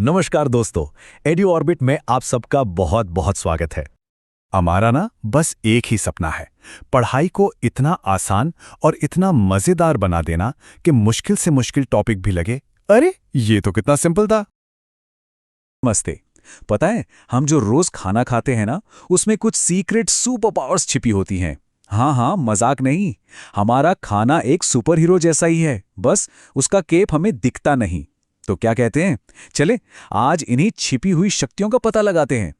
नमस्कार दोस्तों, AD orbit में आप सबका बहुत बहुत स्वागत है। हमारा ना बस एक ही सपना है, पढ़ाई को इतना आसान और इतना मजेदार बना देना कि मुश्किल से मुश्किल टॉपिक भी लगे अरे ये तो कितना सिंपल था। नमस्ते। पता है, हम जो रोज खाना खाते हैं ना, उसमें कुछ सीक्रेट सुपर पावर्स छिपी होती हैं। हाँ, मजाक नहीं। हमारा खाना एक सुपर हीरो जैसा ही है, बस उसका केप हमें दिखता नहीं। तो क्या कहते हैं, चले आज इन्हीं छिपी हुई शक्तियों का पता लगाते हैं।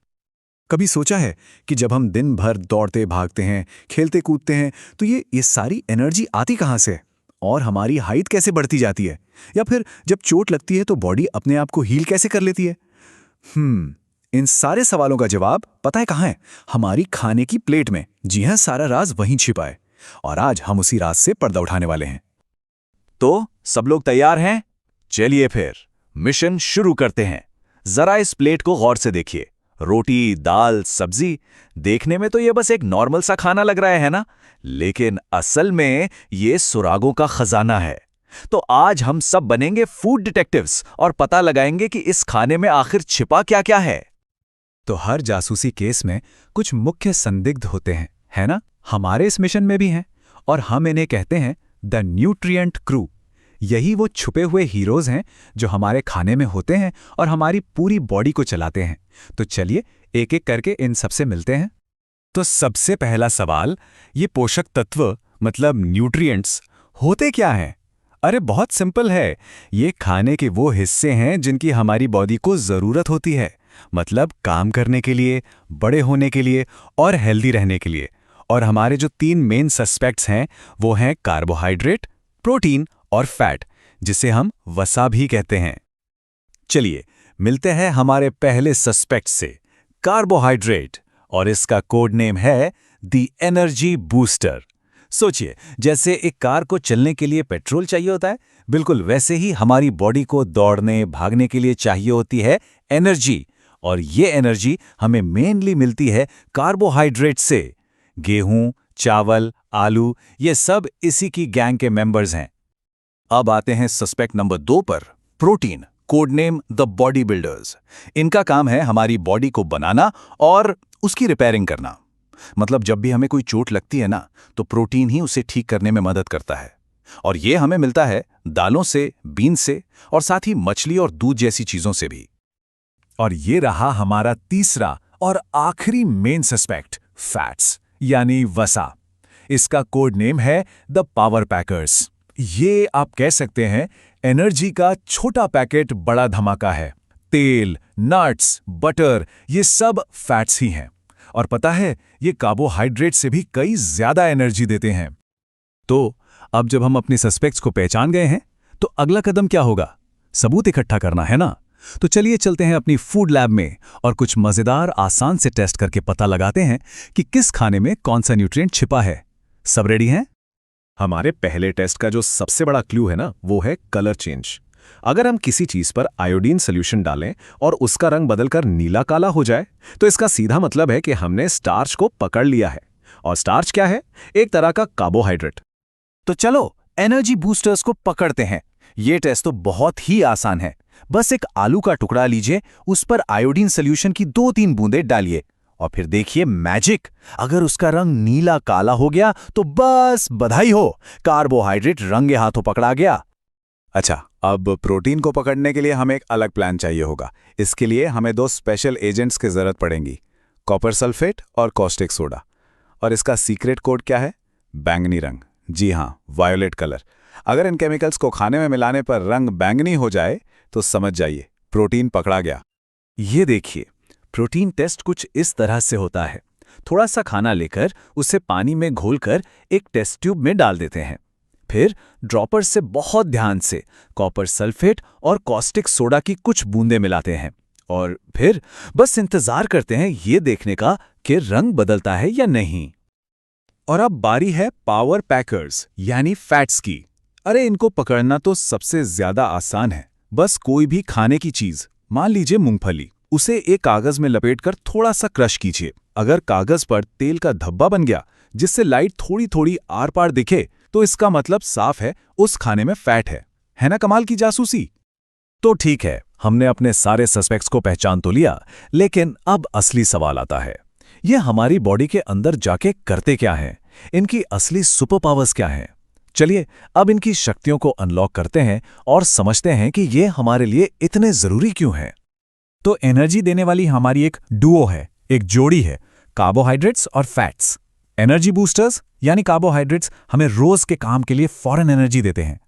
कभी सोचा है कि जब हम दिन भर दौड़ते भागते हैं, खेलते कूदते हैं, तो ये सारी एनर्जी आती कहाँ से और हमारी हाइट कैसे बढ़ती जाती है? या फिर जब चोट लगती है तो बॉडी अपने आप को हील कैसे कर लेती है? इन सारे सवालों का जवाब पता है कहाँ है? हमारी खाने की प्लेट में। जी हाँ, सारा राज वहीं छिपा है और आज हम उसी राज से पर्दा उठाने वाले हैं। तो सब लोग तैयार हैं? चलिए फिर मिशन शुरू करते हैं। जरा इस प्लेट को गौर से देखिए। रोटी, दाल, सब्जी, देखने में तो ये बस एक नॉर्मल सा खाना लग रहा है ना, लेकिन असल में ये सुरागों का खजाना है। तो आज हम सब बनेंगे फूड डिटेक्टिव्स और पता लगाएंगे कि इस खाने में आखिर छिपा क्या क्या है। तो हर जासूसी केस में कुछ मुख्य संदिग्ध होते हैं, है ना? हमारे इस मिशन में भी हैं और हम इन्हें कहते हैं द न्यूट्रिएंट क्रू। यही वो छुपे हुए हीरोज हैं जो हमारे खाने में होते हैं और हमारी पूरी बॉडी को चलाते हैं। तो चलिए एक एक करके इन सबसे मिलते हैं। तो सबसे पहला सवाल, ये पोषक तत्व मतलब न्यूट्रिएंट्स होते क्या हैं? अरे बहुत सिंपल है, ये खाने के वो हिस्से हैं जिनकी हमारी बॉडी को ज़रूरत होती है, मतलब काम करने के लिए, बड़े होने के लिए और हेल्दी रहने के लिए। और हमारे जो 3 मेन सस्पेक्ट्स हैं वो हैं कार्बोहाइड्रेट, प्रोटीन और फैट, जिसे हम वसा भी कहते हैं। चलिए मिलते हैं हमारे पहले सस्पेक्ट से, कार्बोहाइड्रेट, और इसका कोड नेम है द एनर्जी बूस्टर। सोचिए, जैसे एक कार को चलने के लिए पेट्रोल चाहिए होता है, बिल्कुल वैसे ही हमारी बॉडी को दौड़ने भागने के लिए चाहिए होती है एनर्जी। और ये एनर्जी हमें मेनली मिलती है कार्बोहाइड्रेट से। गेहूं, चावल, आलू, ये सब इसी की गैंग के मेंबर्स हैं। अब आते हैं सस्पेक्ट नंबर 2 पर, protein, code name the body builders. इनका काम है हमारी बॉडी को बनाना और उसकी रिपेयरिंग करना। मतलब जब भी हमें कोई चोट लगती है ना, तो प्रोटीन ही उसे ठीक करने में मदद करता है। और ये हमें मिलता है दालों से, बीन से और साथ ही मछली और दूध जैसी चीजों से भी। और ये रहा हमारा तीसरा और आखिरी मेन सस्पेक्ट, फैट्स यानी वसा। इसका कोड नेम है द पावर पैकर्स। ये आप कह सकते हैं एनर्जी का छोटा पैकेट बड़ा धमाका है। तेल, नट्स, बटर, ये सब फैट्स ही हैं। और पता है, ये कार्बोहाइड्रेट से भी कई ज्यादा एनर्जी देते हैं। तो अब जब हम अपने सस्पेक्ट्स को पहचान गए हैं, तो अगला कदम क्या होगा? सबूत इकट्ठा करना है ना। तो चलिए चलते हैं अपनी फूड लैब में और कुछ मजेदार आसान से टेस्ट करके पता लगाते हैं कि किस खाने में कौन सा न्यूट्रिएंट छिपा है। सब रेडी हैं? हमारे पहले टेस्ट का जो सबसे बड़ा क्लू है ना, वो है कलर चेंज। अगर हम किसी चीज पर आयोडीन सोल्यूशन डालें और उसका रंग बदलकर नीला काला हो जाए, तो इसका सीधा मतलब है कि हमने स्टार्च को पकड़ लिया है। और स्टार्च क्या है? एक तरह का कार्बोहाइड्रेट। तो चलो एनर्जी बूस्टर्स को पकड़ते हैं। ये टेस्ट तो बहुत ही आसान है। बस एक आलू का टुकड़ा लीजिए, उस पर आयोडीन सोल्यूशन की 2-3 बूंदें डालिए और फिर देखिए मैजिक। अगर उसका रंग नीला काला हो गया तो बस बधाई हो, कार्बोहाइड्रेट रंगे हाथों पकड़ा गया। अच्छा, अब प्रोटीन को पकड़ने के लिए हमें एक अलग प्लान चाहिए होगा। इसके लिए हमें 2 स्पेशल एजेंट्स की जरूरत पड़ेगी, कॉपर सल्फेट और कॉस्टिक सोडा। और इसका सीक्रेट कोड क्या है? बैंगनी रंग। जी हाँ, वायोलेट कलर। अगर इन केमिकल्स को खाने में मिलाने पर रंग बैंगनी हो जाए तो समझ जाइए प्रोटीन पकड़ा गया। ये देखिए, प्रोटीन टेस्ट कुछ इस तरह से होता है। थोड़ा सा खाना लेकर उसे पानी में घोलकर एक टेस्ट ट्यूब में डाल देते हैं। फिर ड्रॉपर से बहुत ध्यान से कॉपर सल्फेट और कॉस्टिक सोडा की कुछ बूंदें मिलाते हैं और फिर बस इंतजार करते हैं ये देखने का कि रंग बदलता है या नहीं। और अब बारी है पावर पैकर्स यानी फैट्स की। अरे इनको पकड़ना तो सबसे ज्यादा आसान है। बस कोई भी खाने की चीज, मान लीजिए मूंगफली, उसे एक कागज में लपेटकर थोड़ा सा क्रश कीजिए। अगर कागज पर तेल का धब्बा बन गया जिससे लाइट थोड़ी थोड़ी आर पार दिखे, तो इसका मतलब साफ है उस खाने में फैट है ना? कमाल की जासूसी। तो ठीक है, हमने अपने सारे सस्पेक्ट्स को पहचान तो लिया, लेकिन अब असली सवाल आता है। ये हमारी बॉडी के अंदर जाके करते क्या हैं? इनकी असली सुपर पावर्स क्या हैं? चलिए अब इनकी शक्तियों को अनलॉक करते हैं और समझते हैं कि ये हमारे लिए इतने जरूरी क्यों हैं। तो एनर्जी देने वाली हमारी एक डुओ है, एक जोड़ी है, कार्बोहाइड्रेट्स और फैट्स। एनर्जी बूस्टर्स यानी कार्बोहाइड्रेट्स हमें रोज के काम के लिए फौरन एनर्जी देते हैं,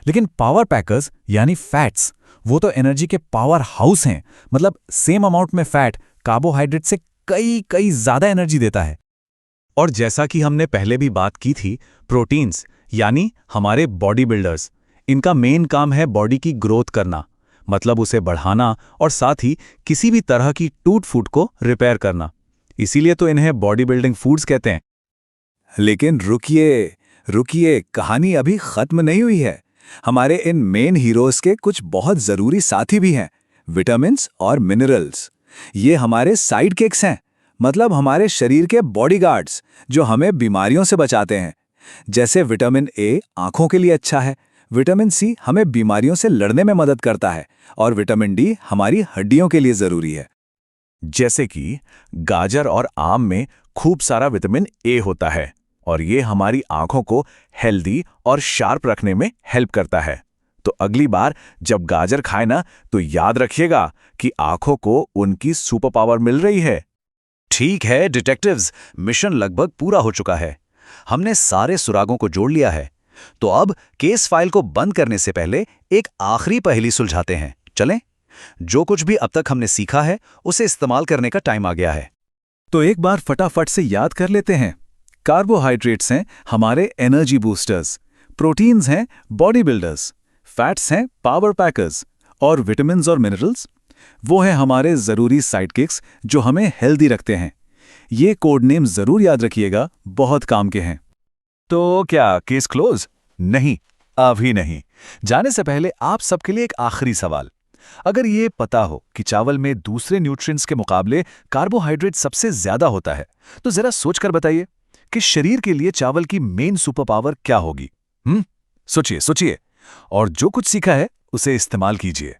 लेकिन पावर पैकर्स यानी फैट्स वो तो एनर्जी के पावर हाउस हैं। मतलब सेम अमाउंट में फैट कार्बोहाइड्रेट से कई कई ज्यादा एनर्जी देता है। और जैसा कि हमने पहले भी बात की थी, प्रोटीन्स यानी हमारे बॉडी बिल्डर्स, इनका मेन काम है बॉडी की ग्रोथ करना, मतलब उसे बढ़ाना और साथ ही किसी भी तरह की टूट फूट को रिपेयर करना। इसीलिए तो इन्हें बॉडी बिल्डिंग फूड्स कहते हैं। लेकिन रुकिए रुकिए, कहानी अभी खत्म नहीं हुई है। हमारे इन मेन हीरोज के कुछ बहुत जरूरी साथी भी हैं, विटामिन्स और मिनरल्स। ये हमारे साइड किक्स हैं, मतलब हमारे शरीर के बॉडीगार्ड्स जो हमें बीमारियों से बचाते हैं। जैसे विटामिन ए आंखों के लिए अच्छा है, विटामिन सी हमें बीमारियों से लड़ने में मदद करता है और विटामिन डी हमारी हड्डियों के लिए जरूरी है। जैसे कि गाजर और आम में खूब सारा विटामिन ए होता है और ये हमारी आंखों को हेल्दी और शार्प रखने में हेल्प करता है। तो अगली बार जब गाजर खाए ना, तो याद रखिएगा कि आंखों को उनकी सुपर पावर मिल रही है। ठीक है डिटेक्टिव्स, मिशन लगभग पूरा हो चुका है। हमने सारे सुरागों को जोड़ लिया है। तो अब केस फाइल को बंद करने से पहले एक आखिरी पहेली सुलझाते हैं। चलें? जो कुछ भी अब तक हमने सीखा है उसे इस्तेमाल करने का टाइम आ गया है। तो एक बार फटाफट से याद कर लेते हैं। कार्बोहाइड्रेट्स हैं हमारे एनर्जी बूस्टर्स, प्रोटीन्स हैं बॉडी बिल्डर्स, फैट्स हैं पावर पैकर्स और विटामिन्स और मिनरल्स वो हैं हमारे जरूरी साइडकिक्स जो हमें हेल्दी रखते हैं। ये कोड नेम जरूर याद रखिएगा, बहुत काम के हैं। तो क्या केस क्लोज? नहीं, अभी नहीं। जाने से पहले आप सबके लिए एक आखिरी सवाल। अगर ये पता हो कि चावल में दूसरे न्यूट्रिएंट्स के मुकाबले कार्बोहाइड्रेट सबसे ज्यादा होता है, तो जरा सोचकर बताइए कि शरीर के लिए चावल की मेन सुपर पावर क्या होगी। सोचिए सोचिए, और जो कुछ सीखा है उसे इस्तेमाल कीजिए।